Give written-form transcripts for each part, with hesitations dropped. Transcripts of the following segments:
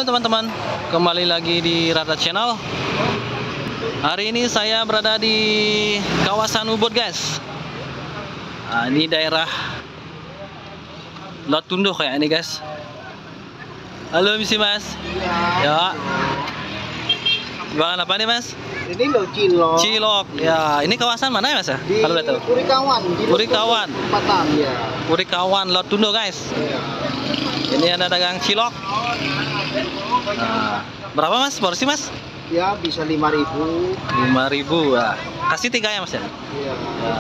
Halo teman-teman, kembali lagi di Rada Channel. Hari ini saya berada di kawasan Ubud, guys. Nah, ini daerah Lot Tunduh kayak ini, guys. Halo misi Mas. Ya. Jualan apa nih, Mas? Ini loh cilok. Cilok. Ya, ini kawasan mana ya, Mas? Di Kalau boleh tahu. Purikawan. Purikawan. Tempatan ya. Purikawan Lot Tunduh, guys. Ya. Ini ada dagang cilok. Nah, berapa Mas porsi, Mas? Ya bisa 5.000. 5.000. Nah, kasih 3 ya, Mas ya? Iya. Ya.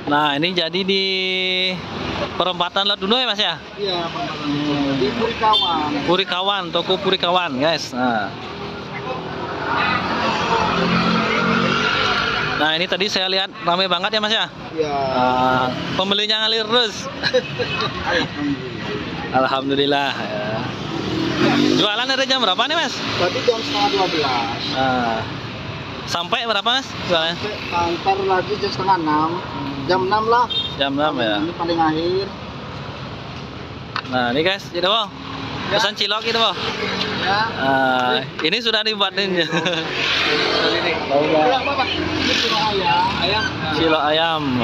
Nah, ini jadi di perempatan Lot Tunduh ya, Mas ya? Iya, di Purikawan. Purikawan, toko Purikawan, guys. Nah, ini tadi saya lihat ramai banget ya, Mas ya? Iya. Pembelinya ngalir terus. Alhamdulillah. Ya. Jualan dari jam berapa nih, Mas? Berarti jam setengah 12. Sampai berapa, Mas? Jualan? Kantor lagi jam setengah 6. Jam 6 lah. Jam 6 ya. Ini paling akhir. Nah, ini guys, gitu, Bo. Pesan cilok gitu, Bo. Ya. Ini sudah dibuatin. Ini apa, Pak? Ini cilok ayam. Cilok ayam.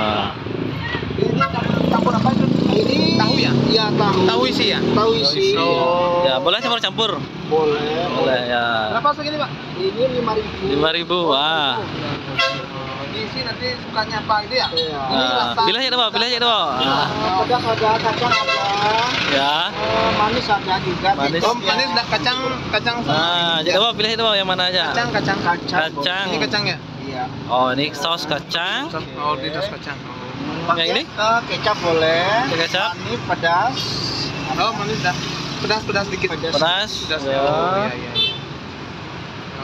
Ini campur apa itu? Ini tahu ya? Iya, tahu. Tahu isi ya? Tahu isi. Oh. Ya, boleh campur-campur? Boleh. Boleh ya. Berapa segini, Pak? Ini 5.000. 5.000. Wah. Diisi nanti sukanya apa gitu ya? Iya. Pilih aja, Bo. Pilih aja, Bo. Pedas ada, kacang ada. Ya. Manis ada juga. Manis. Oh, manis ada kacang. Nah, jadi Bo, pilih itu, Bo, yang mana aja? Kacang. Kacang. Ini kacangnya? Iya. Oh, ini saus kacang. Oh, di saus kacang. Yang ini? Kecap boleh. Kecap. Manis, pedas. Oh, manis dah. Pedas dikit. Pedas. Ya.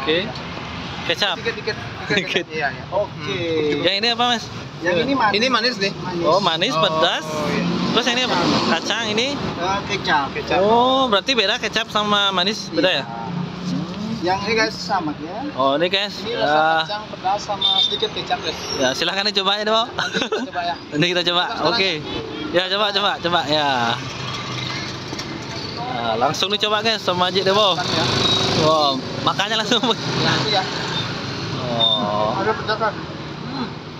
Oke. Kecap. Dikit. Iya. Oke. Yang ini apa, Mas? Yang ini manis. Ini manis nih. Oh, manis, pedas. iya. Terus ini apa? Kacang ini. Kecap. Oh, berarti beda kecap sama manis, beda ya? Yang ini guys sama ya. Oh, ini guys. Ini rasa kacang, pedas sama sedikit kecap guys. Ya, silahkan dicoba ya, Bo. Nanti kita coba ya. Nanti kita coba. Oke. Ya, coba ya. Nah, langsung dicoba guys sama Haji deh, Bo. Wow, makannya langsung. Ya. Oh. Ada pedas kan?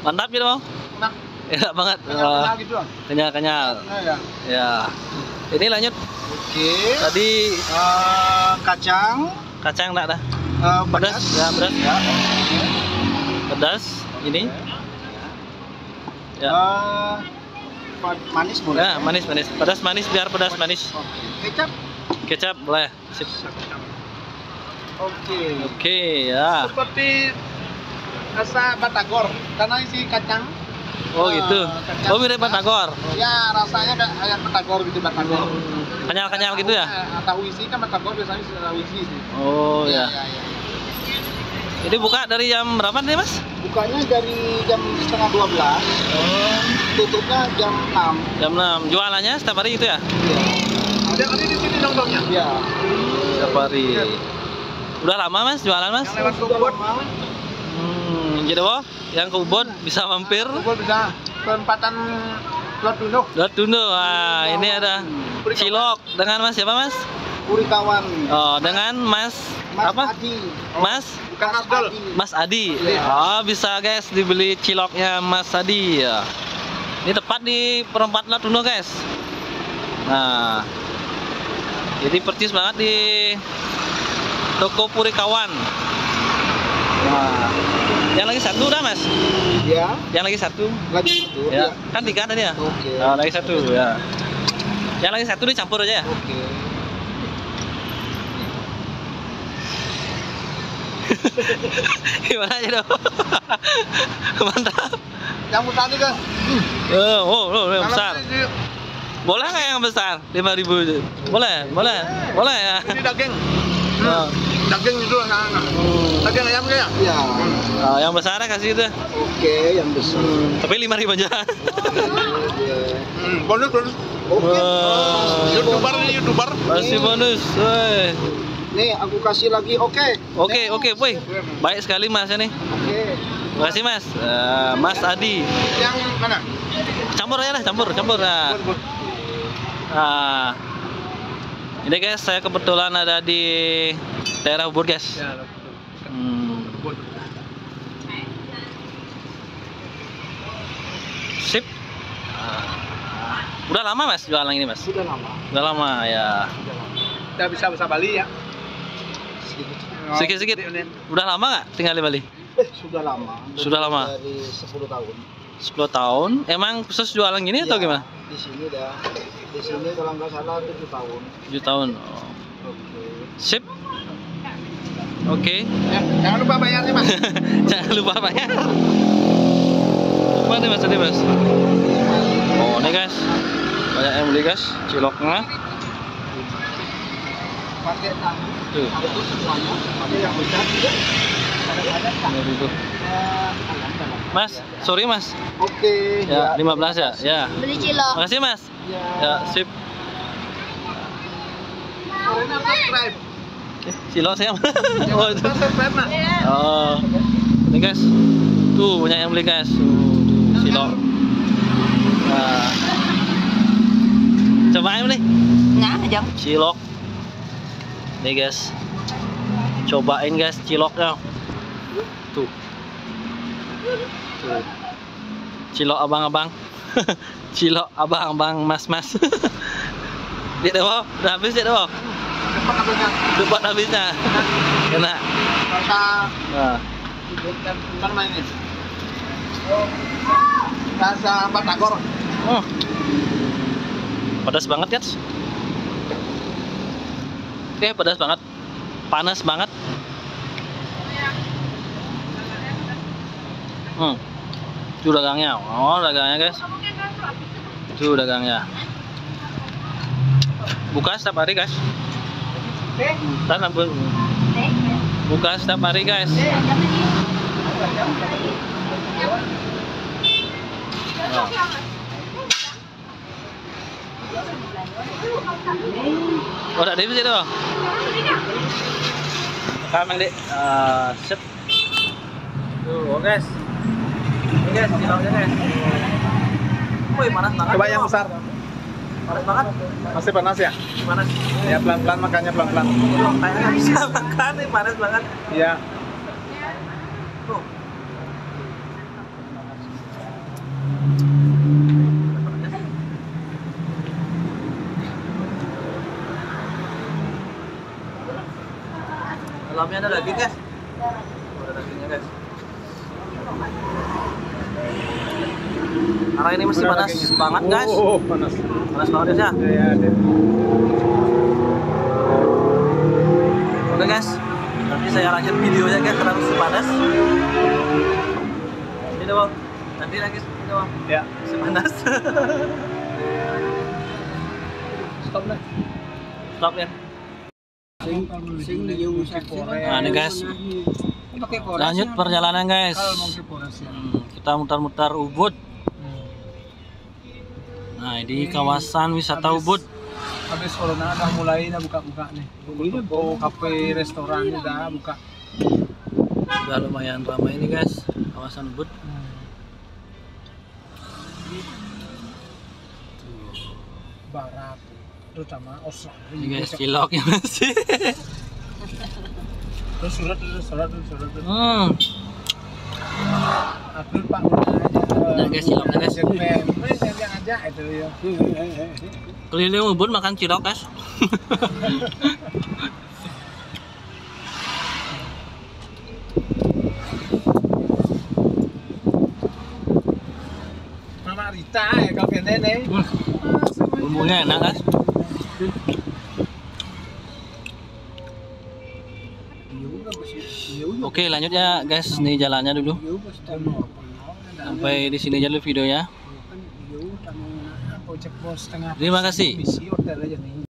Mantap gitu, Bo. Enak. Enak banget. Kenyal gitu. Kenyal. Ya. Ya. Ini lanjut. Oke. Tadi kacang enggak ada. Pedas. Ya, pedas. Ya. Pedas ini. Ya. Manis boleh. Ya, manis. Pedas manis biar pedas manis. Kecap. Kecap boleh. Sip. Oke, ya. Seperti rasa batagor karena isi kacang. Oh, gitu. Oh, mirip batagor. Ya, rasanya kayak batagor gitu, batagor. Kenyal gitu ya? Tahu isi kan batagor biasanya tahu isi sih. Oh, ya. Ini buka dari jam berapa nih, Mas? Bukanya dari jam setengah 12. Tutupnya jam 6. Jam 6. Jualannya setiap hari gitu ya? Iya. Setiap hari di sini nongkrongnya? Iya. Setiap hari. Udah lama, Mas, jualan, Mas? Yang lewat ke Ubud. Gitu, Bo. Yang ke Ubud bisa mampir. Ubud bisa. Perempatan Lot Tunduh. Lot Tunduh. Wah, ini ada cilok dengan Mas siapa, Mas? Purikawan. Oh, dengan Mas apa? Adi. Mas? Bukan Abdul. Mas Adi. Oh, bisa guys dibeli ciloknya Mas Adi ya. Ini tepat di perempatan Lot Tunduh, guys. Nah, jadi percis banget di toko Purikawan. Wah. Yang lagi satu udah, Mas? Ya. Yang lagi satu? Lagi satu. Ya. Kan 3 tadi ya? Oke. Nah, lagi satu ya. Yang lagi satu dicampur aja ya? Oke. Gimana aja dong? Mantap. Yang tadi kan? Yang besar. Boleh nggak yang besar? 5.000. Boleh ya. Ini daging. Oh. Daging itu daging ayam kayak? Iya. Oh, yang besarnya kasih itu. Oke, yang besar. Tapi 5.000 aja. Bonus. Oke. YouTuber. Masih bonus. Woi. Nih, aku kasih lagi. Oke, Boy. Baik sekali Mas ini. Oke. Terima kasih Mas. Mas Adi. Yang mana? Campur aja lah, campur. Nah. Nah, ini guys, saya kebetulan ada di daerah Ubud guys. Ya, Ubud. Sip. Udah lama mas jualan ini mas? Sudah lama. Udah lama ya. Udah bisa bahasa Bali ya? Sedikit-sedikit. Udah lama nggak tinggal di Bali? Sudah lama. Sudah lama. Dari 10 tahun. 10 tahun. Emang khusus jualan gini atau gimana? Di sini dah. Di sini kalau nggak salah 7 tahun. 7 tahun. Oh. Oke. Sip. Oke. Jangan lupa bayarnya mas. Jangan lupa bayar. Apa nih mas tadi mas? Oh ini guys, banyak yang beli guys, ciloknya. Pakai tahu. Tuh. Tahu semuanya. Pakai yang besar juga. Ini tuh. Mas, sorry mas. Oke. Ya 15 ya. Ya. Beli cilok. Makasih mas. Ya. Ya sip. Subscribe. Cilok saya. Oh, itu. Subscribe mas. Oh. Ini guys. Tuh banyak yang beli guys. Tuh cilok. Nah. Cobain beli. Nah, jam. Cilok. Nih guys. Cobain guys ciloknya. Tuh. Tuh. Cilok abang-abang. Cilok abang-abang mas-mas. Dia dah udah habis dia dah. Cepat habisnya. Cepat habisnya. Kena. Rasa Nah. kan main ini. Rasa batagor. Oh. Pedas banget guys. Oke, pedas banget. Panas banget. Itu dagangnya. Oh, dagangnya guys. Itu dagangnya. Buka setiap hari guys. Ntar nambah. Buka setiap hari guys. Nah. Oh, ada di situ. Kamang dek. Sip. Tuh, guys. Ini guys, ciloknya guys. Wih, panas banget. Coba yang besar. Panas banget. Masih panas ya? Panas. Ya pelan-pelan makannya pelan-pelan. Kayaknya nggak bisa makan nih, panas banget. Iya. Tuh. Dalamnya ada daging guys. Ada dagingnya guys. Karena ini masih panas banget guys. Oh, panas. Panas banget guys ya. Ya, ada. Oke guys, nanti saya lanjut videonya guys karena masih panas. Ini doang. Nanti lagi ini doang. Ya. Masih panas. Stop deh. Stop ya. Nah ini guys, lanjut perjalanan guys. Kita mutar-mutar Ubud. Nah di kawasan wisata Ubud. Habis corona udah mulai buka-buka nih. Toko, kafe, restoran udah buka. Udah lumayan ramai ini guys, kawasan Ubud. Barat, terutama Australia. Ini guys ciloknya masih. Terus surat. Aku Pak Udah guys ciloknya guys. Yang aja itu ya. Keliling Ubud makan cilok guys. Mama Rita ya kau nenek. Bumbunya enak guys. Oke lanjut ya guys, nih jalannya dulu. Sampai di sini aja dulu videonya. Terima kasih.